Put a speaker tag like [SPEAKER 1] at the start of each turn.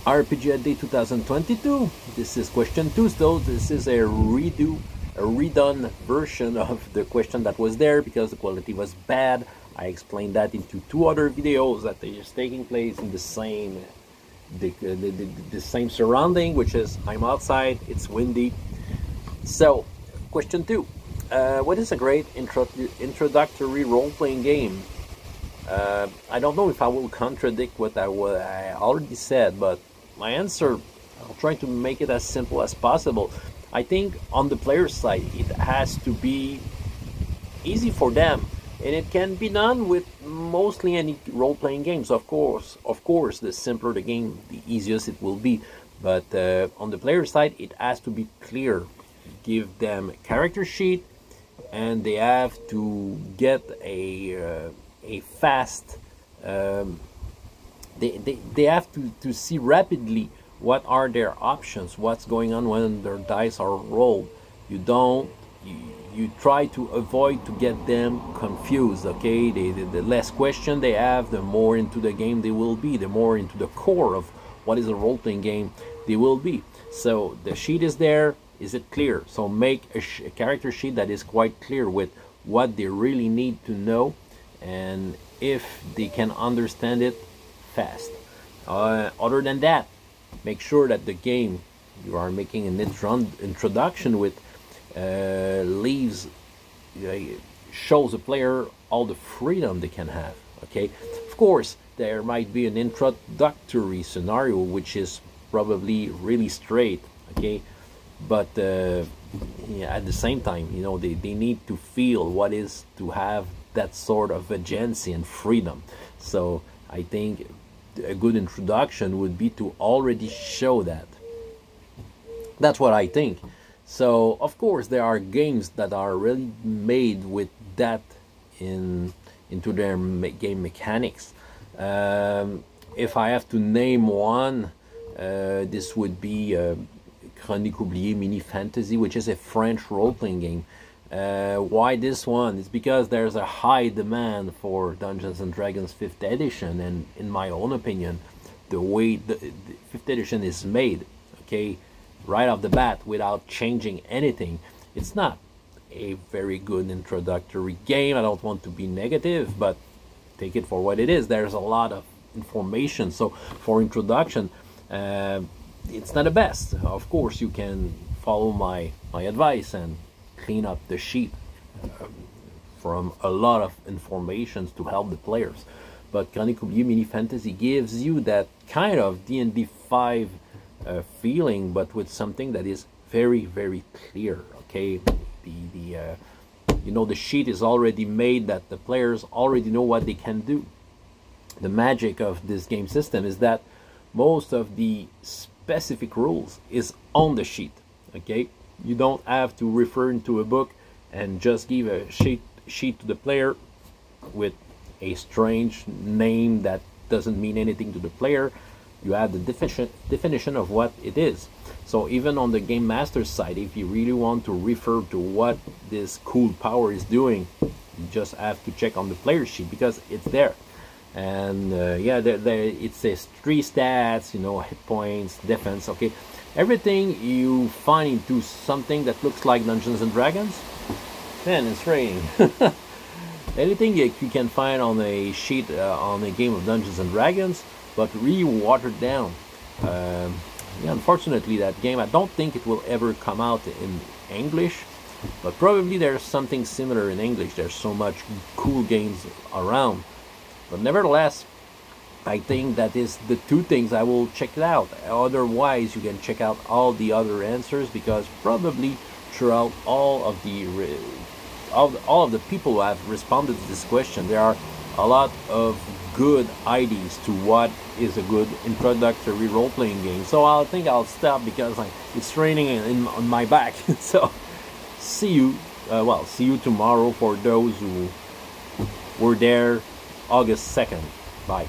[SPEAKER 1] RPG a Day 2022. This is question 2 still. This is a redone version of the question that was there because the quality was bad. I explained that into 2 other videos that is taking place in the same same surrounding, which is I'm outside, it's windy. So, question 2. What is a great introductory role-playing game? I don't know if I will contradict what I already said, but my answer, I'll try to make it as simple as possible. I think on the player side, it has to be easy for them, and it can be done with mostly any role-playing games. Of course, the simpler the game, the easiest it will be. But on the player side, it has to be clear. Give them a character sheet, and they have to get a fast. They have to see rapidly what are their options, what's going on when their dice are rolled. You try to avoid to get them confused. Okay, the less question they have, the more into the game they will be, the more into the core of what is a role-playing game they will be. So the sheet is there. Is it clear? So make a character sheet that is quite clear with what they really need to know, and if they can understand it fast. Other than that, make sure that the game you are making an introduction with shows the player all the freedom they can have. Okay, of course there might be an introductory scenario which is probably really straight. Okay, but yeah, at the same time, you know, they need to feel what is to have that sort of agency and freedom. So I think a good introduction would be to already show that. That's what I think. So of course there are games that are really made with that into their game mechanics. If I have to name one, this would be Chronique Oubliée Mini Fantasy, which is a French role-playing game. Why this one? It's because there's a high demand for Dungeons and Dragons 5th edition, and in my own opinion, the way the 5th edition is made, okay, right off the bat, without changing anything, it's not a very good introductory game. I don't want to be negative, but take it for what it is. There's a lot of information, so for introduction, it's not the best. Of course, you can follow my advice and clean up the sheet from a lot of information to help the players. But Chronique Oubliée Mini Fantasy gives you that kind of D&D 5 feeling, but with something that is very, very clear. Okay, you know, the sheet is already made that the players already know what they can do. The magic of this game system is that most of the specific rules is on the sheet. Okay, you don't have to refer into a book and just give a sheet to the player with a strange name that doesn't mean anything to the player. You have the definition of what it is. So even on the game master side, if you really want to refer to what this cool power is doing, you just have to check on the player sheet because it's there. And yeah, it says 3 stats, you know, hit points, defense. Okay, everything you find into something that looks like Dungeons and Dragons. Man, it's raining. Anything you can find on a sheet on a game of Dungeons and Dragons, but really watered down. Yeah, unfortunately, that game, I don't think it will ever come out in English, but probably there's something similar in English. There's so much cool games around. But nevertheless, I think that is the 2 things I will check it out. Otherwise, you can check out all the other answers, because probably throughout all of the people who have responded to this question, there are a lot of good ideas to what is a good introductory role-playing game. So I think I'll stop because it's raining on my back. So see you tomorrow for those who were there August 2nd. Bye.